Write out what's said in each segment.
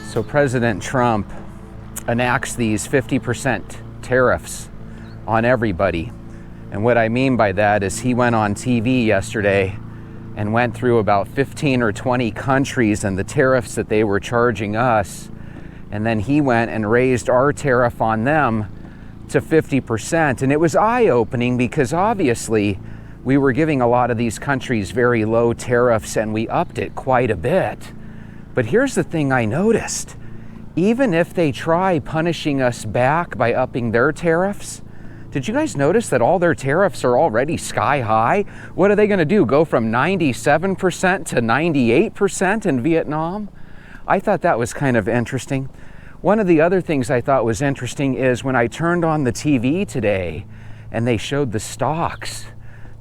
So President Trump enacts these 50% tariffs on everybody. And what I mean by that is he went on TV yesterday and went through about 15 or 20 countries and the tariffs that they were charging us. And then he went and raised our tariff on them to 50%. And it was eye-opening because obviously we were giving a lot of these countries very low tariffs and we upped it quite a bit. But here's the thing I noticed. Even if they try punishing us back by upping their tariffs, did you guys notice that all their tariffs are already sky high? What are they going to do? Go from 97% to 98% in Vietnam? I thought that was kind of interesting. One of the other things I thought was interesting is when I turned on the TV today and they showed the stocks,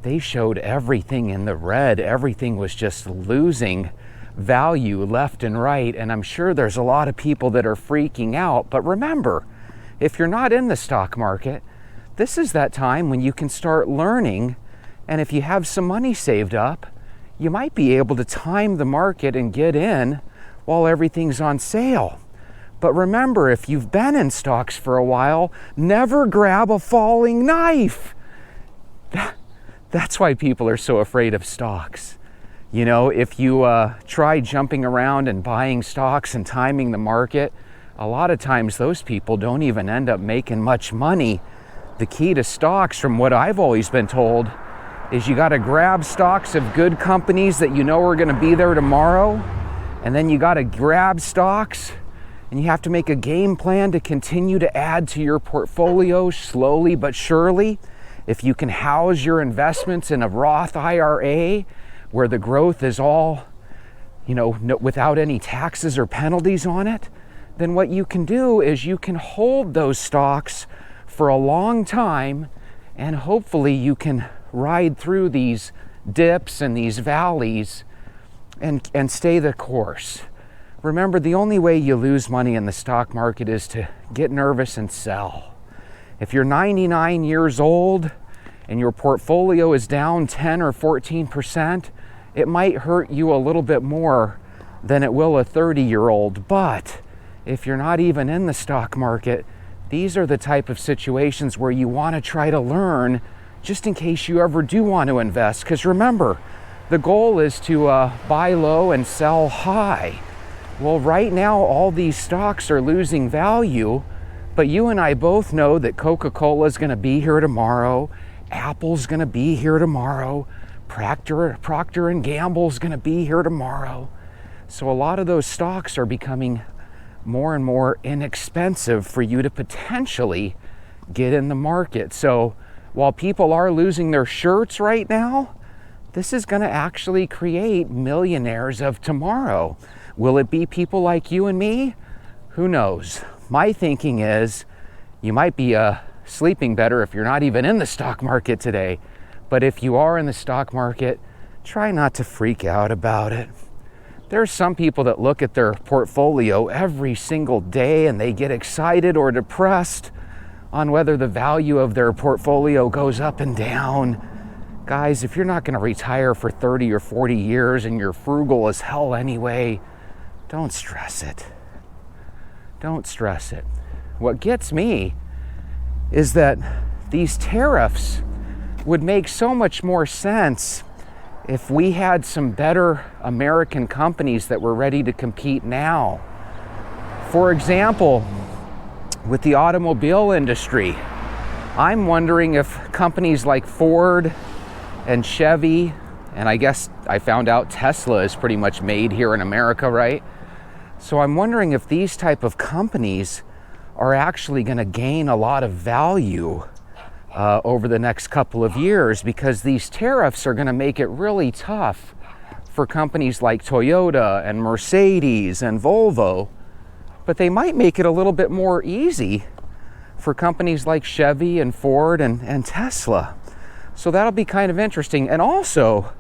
they showed everything in the red. Everything was just losing value left and right. And I'm sure there's a lot of people that are freaking out. But remember, if you're not in the stock market, this is that time when you can start learning. And if you have some money saved up, you might be able to time the market and get in while everything's on sale. But remember, if you've been in stocks for a while, never grab a falling knife. That's why people are so afraid of stocks. You know, if you try jumping around and buying stocks and timing the market, a lot of times those people don't even end up making much money. The key to stocks, from what I've always been told, is you got to grab stocks of good companies that you know are going to be there tomorrow, and then you got to grab stocks and you have to make a game plan to continue to add to your portfolio slowly but surely. If you can house your investments in a Roth IRA where the growth is all, without any taxes or penalties on it, then what you can do is you can hold those stocks for a long time, and hopefully you can ride through these dips and these valleys and stay the course. Remember, the only way you lose money in the stock market is to get nervous and sell. If you're 99 years old and your portfolio is down 10 or 14%, it might hurt you a little bit more than it will a 30-year-old. But if you're not even in the stock market, these are the type of situations where you want to try to learn just in case you ever do want to invest. Because remember, the goal is to buy low and sell high. Well, right now, all these stocks are losing value, but you and I both know that Coca-Cola is going to be here tomorrow, Apple's going to be here tomorrow, Procter & Gamble is going to be here tomorrow. So a lot of those stocks are becoming more and more inexpensive for you to potentially get in the market. So while people are losing their shirts right now, this is going to actually create millionaires of tomorrow. Will it be people like you and me? Who knows? My thinking is you might be sleeping better if you're not even in the stock market today. But if you are in the stock market, try not to freak out about it. There are some people that look at their portfolio every single day and they get excited or depressed on whether the value of their portfolio goes up and down. Guys, if you're not going to retire for 30 or 40 years and you're frugal as hell anyway, don't stress it. Don't stress it. What gets me is that these tariffs would make so much more sense if we had some better American companies that were ready to compete now. For example, with the automobile industry, I'm wondering if companies like Ford and Chevy, and I guess I found out Tesla is pretty much made here in America, right? So I'm wondering if these type of companies are actually going to gain a lot of value over the next couple of years, because these tariffs are going to make it really tough for companies like Toyota and Mercedes and Volvo, but they might make it a little bit more easy for companies like Chevy and Ford and Tesla. So that'll be kind of interesting. And also,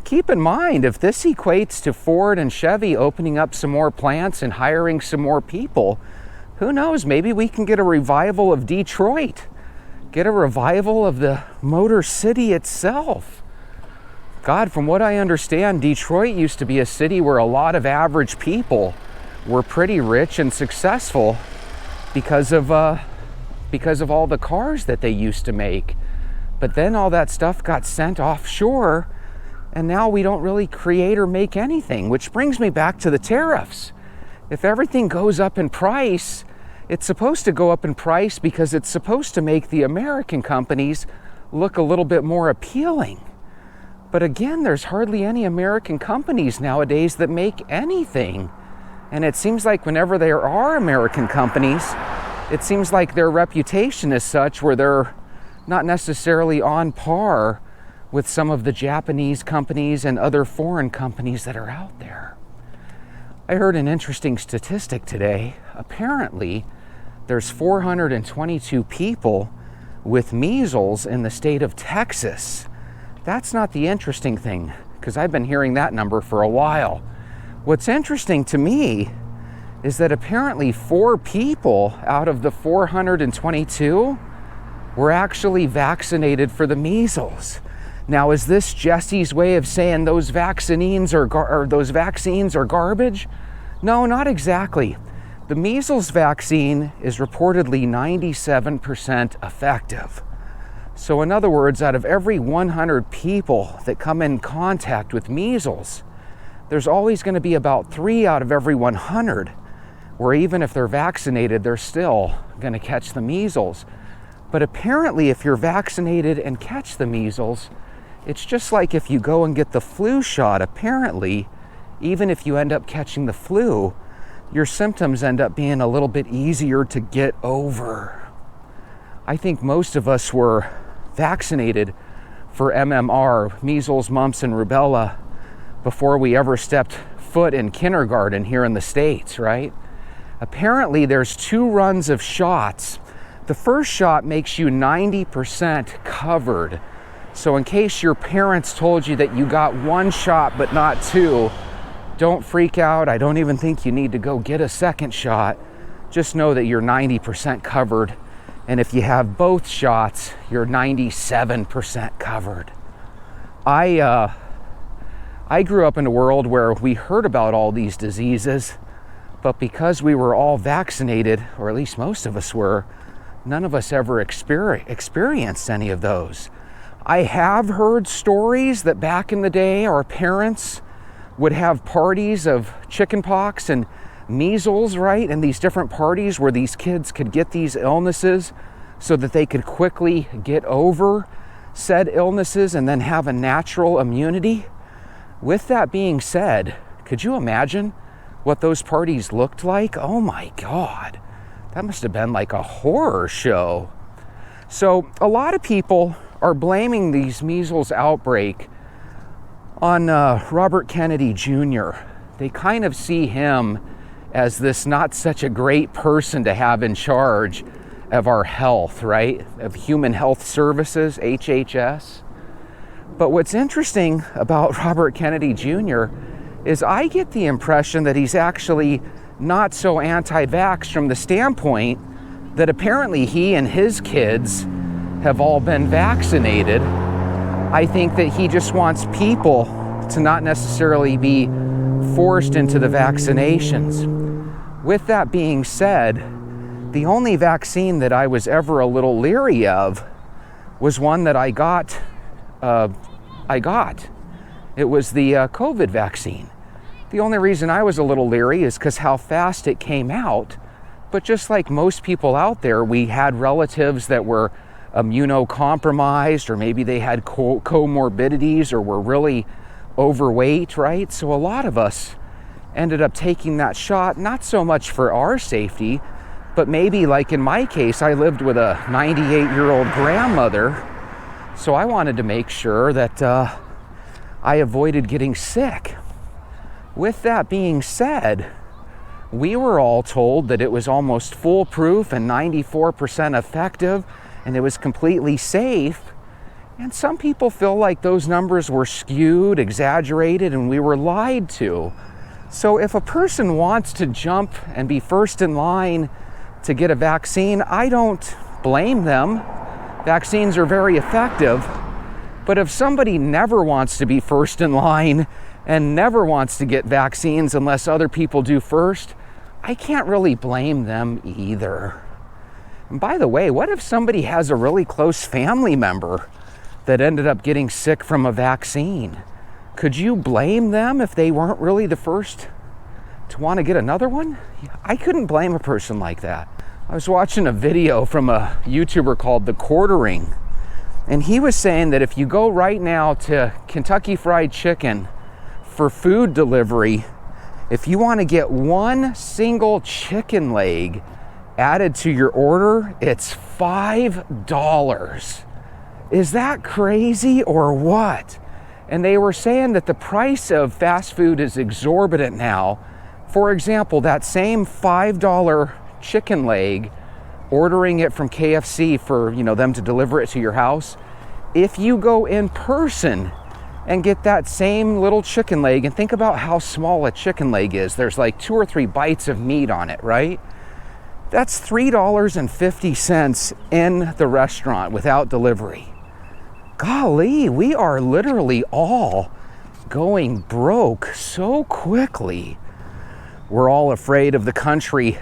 keep in mind, if this equates to Ford and Chevy opening up some more plants and hiring some more people, who knows, maybe we can get a revival of Detroit, get a revival of the Motor City itself. God, from what I understand, Detroit used to be a city where a lot of average people were pretty rich and successful because of all the cars that they used to make. But then all that stuff got sent offshore, and now we don't really create or make anything, which brings me back to the tariffs. If everything goes up in price, it's supposed to go up in price because it's supposed to make the American companies look a little bit more appealing. But again, there's hardly any American companies nowadays that make anything. And it seems like whenever there are American companies, it seems like their reputation is such where they're not necessarily on par with some of the Japanese companies and other foreign companies that are out there. I heard an interesting statistic today. Apparently, there's 422 people with measles in the state of Texas. That's not the interesting thing, because I've been hearing that number for a while. What's interesting to me is that apparently 4 people out of the 422 were actually vaccinated for the measles. Now, is this Jesse's way of saying those vaccines are garbage? No, not exactly. The measles vaccine is reportedly 97% effective. So in other words, out of every 100 people that come in contact with measles, there's always going to be about 3 out of every 100 where even if they're vaccinated, they're still going to catch the measles. But apparently, if you're vaccinated and catch the measles, it's just like if you go and get the flu shot. Apparently, even if you end up catching the flu, your symptoms end up being a little bit easier to get over. I think most of us were vaccinated for MMR, measles, mumps, and rubella, before we ever stepped foot in kindergarten here in the States, right? Apparently, there's 2 runs of shots. The first shot makes you 90% covered. So in case your parents told you that you got 1 shot but not 2, don't freak out. I don't even think you need to go get a second shot. Just know that you're 90% covered. And if you have both shots, you're 97% covered. I grew up in a world where we heard about all these diseases, but because we were all vaccinated, or at least most of us were, none of us ever experienced any of those. I have heard stories that back in the day, our parents would have parties of chickenpox and measles, right? And these different parties where these kids could get these illnesses so that they could quickly get over said illnesses and then have a natural immunity. With that being said, could you imagine what those parties looked like? Oh my God, that must have been like a horror show. So a lot of people are blaming these measles outbreak on Robert Kennedy Jr. They kind of see him as this not such a great person to have in charge of our health, right? Of Human Health Services, HHS. But what's interesting about Robert Kennedy Jr. is I get the impression that he's actually not so anti-vax from the standpoint that apparently he and his kids have all been vaccinated. I think that he just wants people to not necessarily be forced into the vaccinations. With that being said, the only vaccine that I was ever a little leery of was one that I got. It was the COVID vaccine. The only reason I was a little leery is because how fast it came out. But just like most people out there, we had relatives that were immunocompromised, or maybe they had comorbidities or were really overweight, right? So a lot of us ended up taking that shot, not so much for our safety, but maybe like in my case, I lived with a 98-year-old grandmother, so I wanted to make sure that I avoided getting sick. With that being said, we were all told that it was almost foolproof and 94% effective, and it was completely safe. And some people feel like those numbers were skewed, exaggerated, and we were lied to. So if a person wants to jump and be first in line to get a vaccine, I don't blame them. Vaccines are very effective. But if somebody never wants to be first in line and never wants to get vaccines unless other people do first, I can't really blame them either. And by the way, what if somebody has a really close family member that ended up getting sick from a vaccine? Could you blame them if they weren't really the first to want to get another one? I couldn't blame a person like that. I was watching a video from a YouTuber called The Quartering, and he was saying that if you go right now to Kentucky Fried Chicken for food delivery, if you want to get one single chicken leg added to your order, it's $5. Is that crazy or what? And they were saying that the price of fast food is exorbitant now. For example, that same $5 chicken leg, ordering it from KFC for, them to deliver it to your house, if you go in person and get that same little chicken leg, and think about how small a chicken leg is, there's like 2 or 3 bites of meat on it, right? That's $3.50 in the restaurant without delivery. Golly, we are literally all going broke so quickly. We're all afraid of the country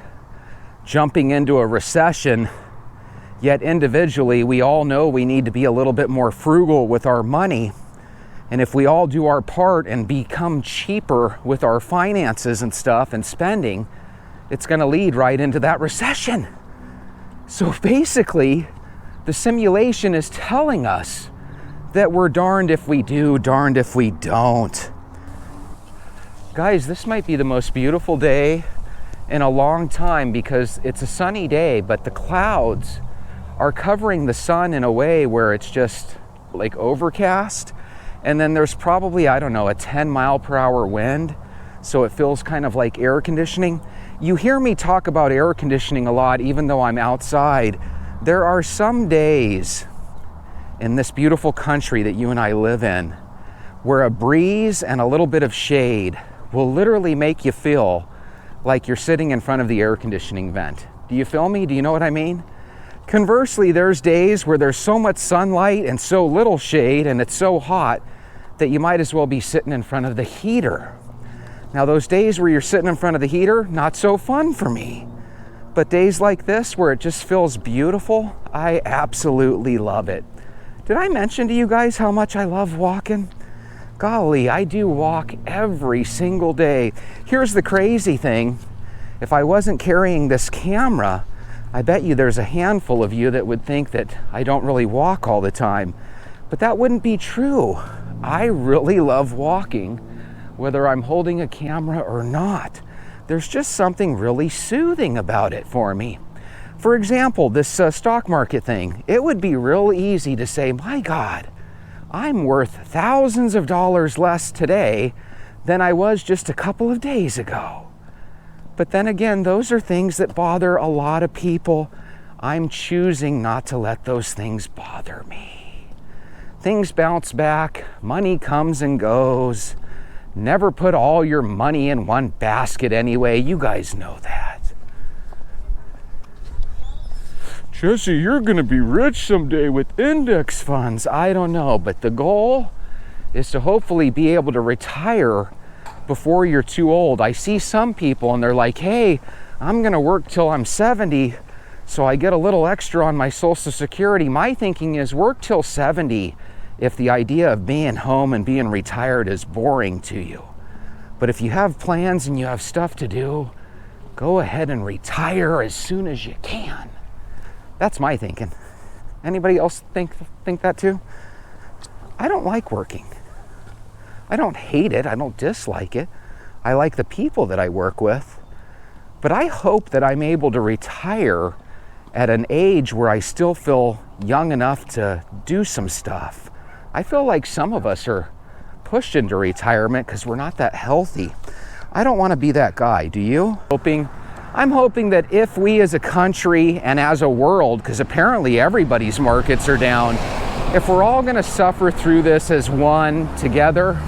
jumping into a recession, yet individually we all know we need to be a little bit more frugal with our money. And if we all do our part and become cheaper with our finances and stuff and spending, it's going to lead right into that recession. So basically, the simulation is telling us that we're darned if we do, darned if we don't. Guys, this might be the most beautiful day in a long time because it's a sunny day, but the clouds are covering the sun in a way where it's just like overcast. And then there's probably, a 10-mile-per-hour wind. So it feels kind of like air conditioning. You hear me talk about air conditioning a lot, even though I'm outside. There are some days in this beautiful country that you and I live in where a breeze and a little bit of shade will literally make you feel like you're sitting in front of the air conditioning vent. Do you feel me? Do you know what I mean? Conversely, there's days where there's so much sunlight and so little shade and it's so hot that you might as well be sitting in front of the heater. Now, those days where you're sitting in front of the heater, not so fun for me. But days like this where it just feels beautiful, I absolutely love it. Did I mention to you guys how much I love walking? Golly, I do walk every single day. Here's the crazy thing. If I wasn't carrying this camera, I bet you there's a handful of you that would think that I don't really walk all the time. But that wouldn't be true. I really love walking, whether I'm holding a camera or not. There's just something really soothing about it for me. For example, this stock market thing, it would be real easy to say, my God, I'm worth thousands of dollars less today than I was just a couple of days ago. But then again, those are things that bother a lot of people. I'm choosing not to let those things bother me. Things bounce back, money comes and goes. Never put all your money in one basket anyway. You guys know that. Jesse, you're gonna be rich someday with index funds. I don't know, but the goal is to hopefully be able to retire before you're too old. I see some people and they're like, hey, I'm gonna work till I'm 70 so I get a little extra on my Social Security. My thinking is work till 70 if the idea of being home and being retired is boring to you. But if you have plans and you have stuff to do, go ahead and retire as soon as you can. That's my thinking. Anybody else think that too? I don't like working. I don't hate it. I don't dislike it. I like the people that I work with. But I hope that I'm able to retire at an age where I still feel young enough to do some stuff. I feel like some of us are pushed into retirement because we're not that healthy. I don't want to be that guy. Do you? I'm hoping that if we as a country and as a world, because apparently everybody's markets are down, if we're all going to suffer through this as one together,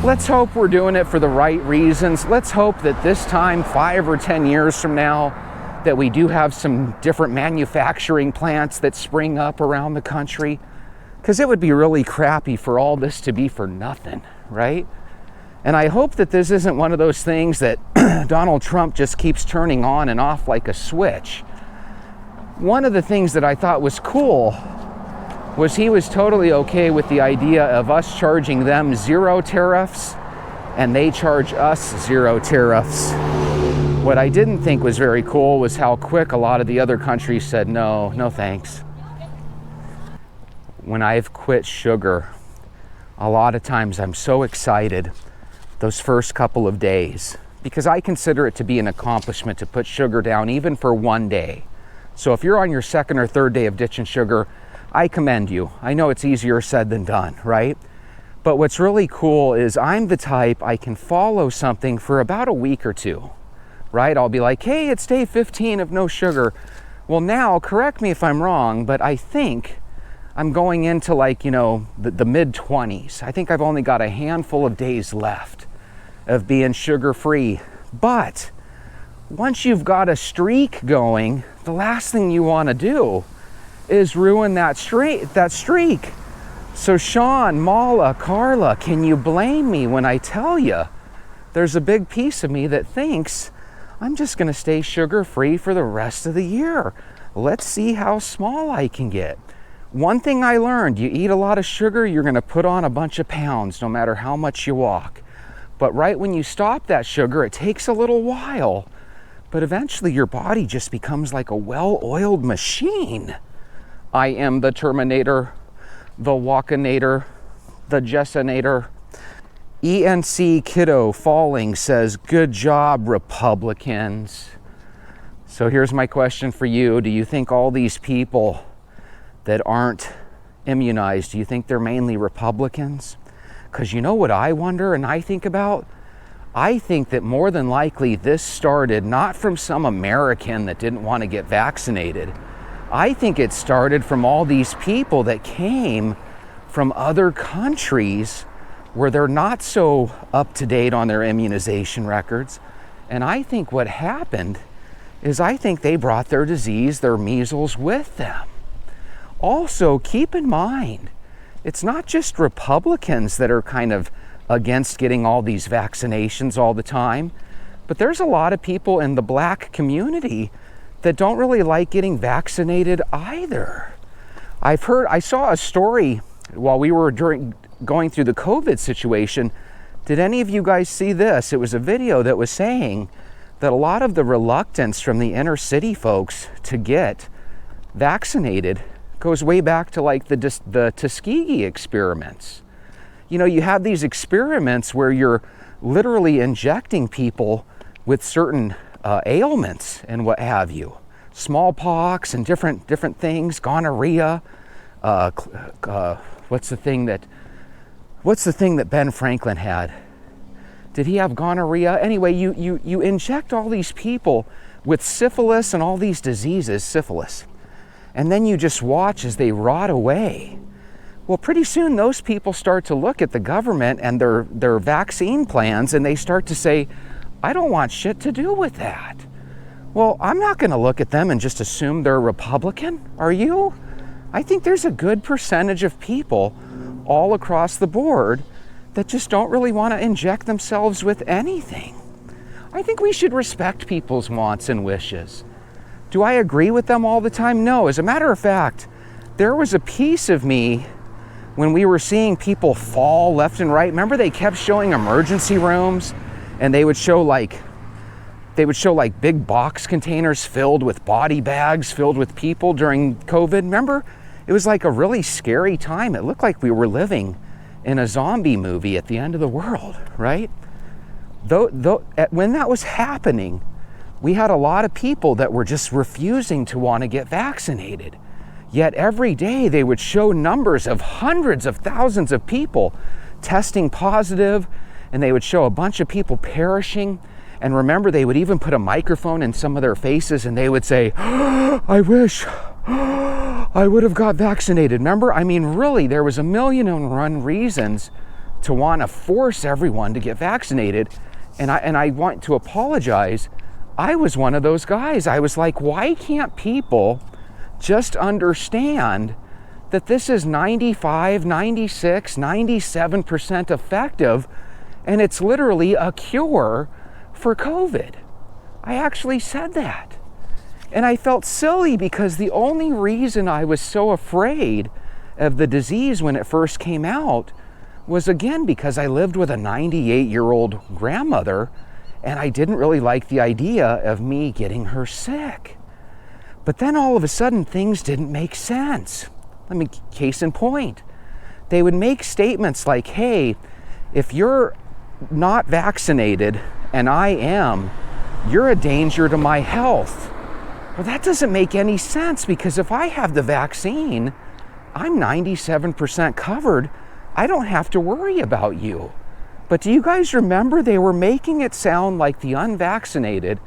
let's hope we're doing it for the right reasons. Let's hope that this time, 5 or 10 years from now, that we do have some different manufacturing plants that spring up around the country. Because it would be really crappy for all this to be for nothing, right? And I hope that this isn't one of those things that Donald Trump just keeps turning on and off like a switch. One of the things that I thought was cool was he was totally okay with the idea of us charging them 0 tariffs and they charge us 0 tariffs. What I didn't think was very cool was how quick a lot of the other countries said, no thanks. When I've quit sugar, a lot of times I'm so excited those first couple of days, because I consider it to be an accomplishment to put sugar down even for one day. So if you're on your second or third day of ditching sugar, I commend you. I know it's easier said than done, right? But what's really cool is I'm the type, I can follow something for about a week or two, right? I'll be like, hey, it's day 15 of no sugar. Well, now, correct me if I'm wrong, but I think I'm going into like, the mid-20s. I think I've only got a handful of days left of being sugar-free. But once you've got a streak going, the last thing you want to do is ruin that streak. So Sean, Mala, Carla, can you blame me when I tell you there's a big piece of me that thinks I'm just going to stay sugar-free for the rest of the year. Let's see how small I can get. One thing I learned, you eat a lot of sugar, you're going to put on a bunch of pounds no matter how much you walk. But right when you stop that sugar, it takes a little while, but eventually your body just becomes like a well-oiled machine. I am the Terminator, the Walkinator, the Jessinator. ENC Kiddo Falling says, good job, Republicans. So here's my question for you. Do you think all these people that aren't immunized, do you think they're mainly Republicans? Because you know what I wonder and I think about? I think that more than likely this started not from some American that didn't want to get vaccinated. I think it started from all these people that came from other countries where they're not so up to date on their immunization records. And I think what happened is I think they brought their disease, their measles, with them. Also, keep in mind, it's not just Republicans that are kind of against getting all these vaccinations all the time, but there's a lot of people in the black community that don't really like getting vaccinated either. I saw a story while we were going through the COVID situation. Did any of you guys see this? It was a video that was saying that a lot of the reluctance from the inner city folks to get vaccinated goes way back to like the Tuskegee experiments. You have these experiments where you're literally injecting people with certain ailments and what have you, smallpox and different things, gonorrhea. What's the thing that Ben Franklin had? Did he have gonorrhea? Anyway, you inject all these people with syphilis and all these diseases, syphilis, and then you just watch as they rot away. Well, pretty soon those people start to look at the government and their vaccine plans, and they start to say, I don't want shit to do with that. Well, I'm not going to look at them and just assume they're Republican. Are you? I think there's a good percentage of people all across the board that just don't really want to inject themselves with anything. I think we should respect people's wants and wishes. Do I agree with them all the time? No. As a matter of fact, there was a piece of me when we were seeing people fall left and right. Remember they kept showing emergency rooms, and they would show like big box containers filled with body bags filled with people during COVID. Remember? It was like a really scary time. It looked like we were living in a zombie movie at the end of the world, right? When that was happening, we had a lot of people that were just refusing to want to get vaccinated. Yet every day they would show numbers of hundreds of thousands of people testing positive, and they would show a bunch of people perishing. And remember, they would even put a microphone in some of their faces and they would say, I wish I would have got vaccinated. Remember? I mean, really, there was a million and one reasons to want to force everyone to get vaccinated. And I want to apologize. I was one of those guys. I was like, why can't people just understand that this is 95, 96, 97% effective, and it's literally a cure for COVID. I actually said that. And I felt silly because the only reason I was so afraid of the disease when it first came out was, again, because I lived with a 98-year-old grandmother and I didn't really like the idea of me getting her sick. But then all of a sudden things didn't make sense. Case in point, they would make statements like, hey, if you're not vaccinated and I am, you're a danger to my health. Well, that doesn't make any sense, because if I have the vaccine, I'm 97% covered. I don't have to worry about you. But do you guys remember they were making it sound like the unvaccinated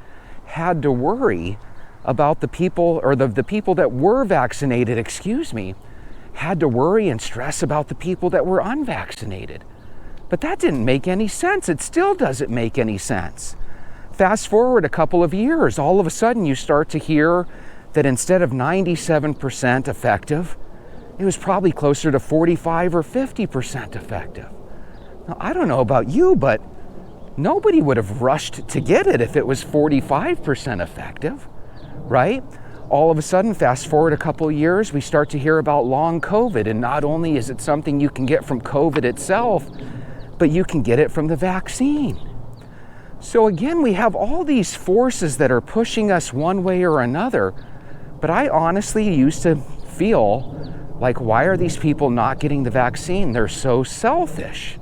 had to worry about the people, or the people that were vaccinated, had to worry and stress about the people that were unvaccinated. But that didn't make any sense. It still doesn't make any sense. Fast forward a couple of years, all of a sudden you start to hear that instead of 97% effective, it was probably closer to 45 or 50% effective. Now, I don't know about you, but nobody would have rushed to get it if it was 45% effective, right? All of a sudden, fast forward a couple of years, we start to hear about long COVID, and not only is it something you can get from COVID itself, but you can get it from the vaccine. So again, we have all these forces that are pushing us one way or another, but I honestly used to feel like, why are these people not getting the vaccine? They're so selfish.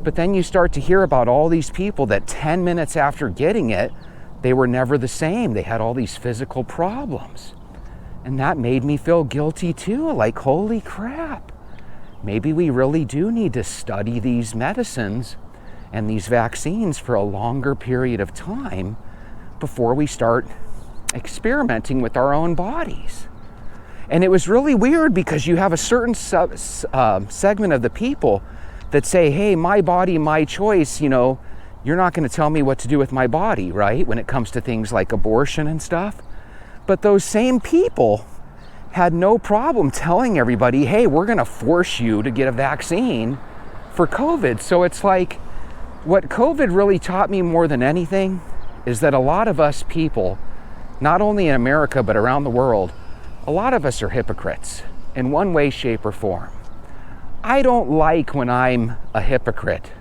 But then you start to hear about all these people that 10 minutes after getting it, they were never the same. They had all these physical problems. And that made me feel guilty too, like, holy crap. Maybe we really do need to study these medicines and these vaccines for a longer period of time before we start experimenting with our own bodies. And it was really weird, because you have a certain segment of the people that say, hey, my body, my choice, you're not going to tell me what to do with my body, right? When it comes to things like abortion and stuff. But those same people had no problem telling everybody, hey, we're going to force you to get a vaccine for COVID. So it's like, what COVID really taught me more than anything is that a lot of us people, not only in America, but around the world, a lot of us are hypocrites in one way, shape, or form. I don't like when I'm a hypocrite,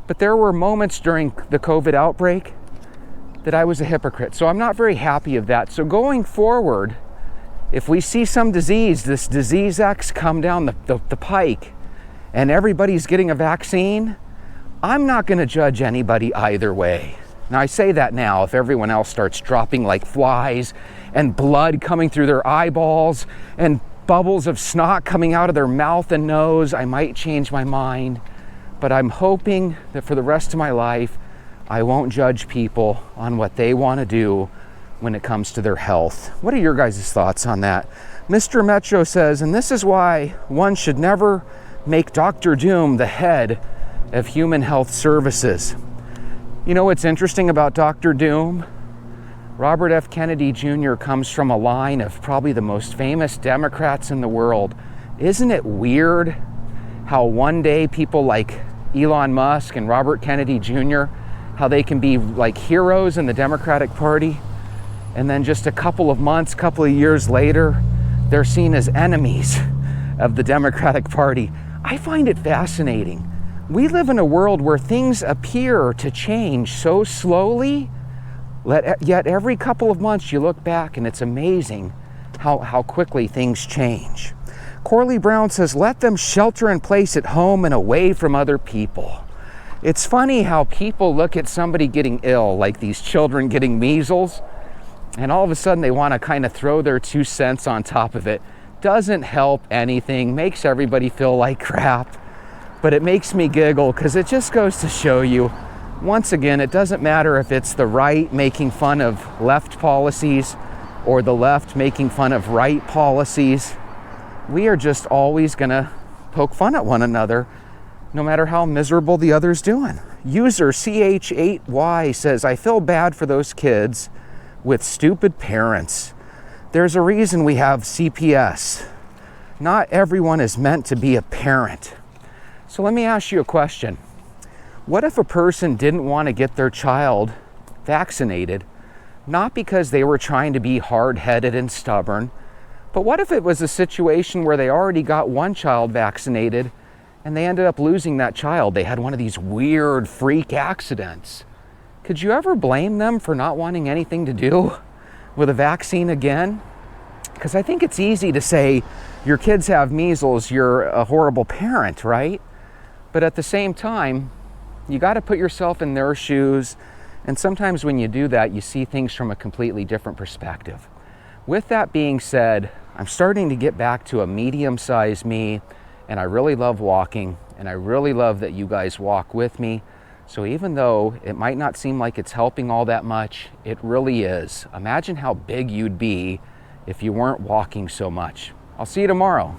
but there were moments during the COVID outbreak that I was a hypocrite. So I'm not very happy of that. So going forward, if we see some disease, this disease X come down the pike, and everybody's getting a vaccine, I'm not going to judge anybody either way. Now, I say that now. If everyone else starts dropping like flies and blood coming through their eyeballs and bubbles of snot coming out of their mouth and nose, I might change my mind. But I'm hoping that for the rest of my life, I won't judge people on what they want to do when it comes to their health. What are your guys' thoughts on that? Mr. Metro says, and this is why one should never make Dr. Doom the head of human health services. You know what's interesting about Dr. Doom? Robert F. Kennedy Jr. comes from a line of probably the most famous Democrats in the world. Isn't it weird how one day people like Elon Musk and Robert Kennedy Jr., how they can be like heroes in the Democratic Party, and then just a couple of months, couple of years later, they're seen as enemies of the Democratic Party. I find it fascinating. We live in a world where things appear to change so slowly, yet every couple of months you look back and it's amazing how quickly things change. Corley Brown says, let them shelter in place at home and away from other people. It's funny how people look at somebody getting ill, like these children getting measles, and all of a sudden they want to kind of throw their 2 cents on top of it. Doesn't help anything, makes everybody feel like crap. But it makes me giggle, because it just goes to show you, once again, it doesn't matter if it's the right making fun of left policies or the left making fun of right policies. We are just always going to poke fun at one another, no matter how miserable the other's doing. User CH8Y says, I feel bad for those kids with stupid parents. There's a reason we have CPS. Not everyone is meant to be a parent. So let me ask you a question. What if a person didn't want to get their child vaccinated, not because they were trying to be hard-headed and stubborn, but what if it was a situation where they already got one child vaccinated and they ended up losing that child? They had one of these weird freak accidents. Could you ever blame them for not wanting anything to do with a vaccine again? Because I think it's easy to say, your kids have measles, you're a horrible parent, right? But at the same time, you got to put yourself in their shoes. And sometimes when you do that, you see things from a completely different perspective. With that being said, I'm starting to get back to a medium-sized me, and I really love walking, and I really love that you guys walk with me. So even though it might not seem like it's helping all that much, it really is. Imagine how big you'd be if you weren't walking so much. I'll see you tomorrow.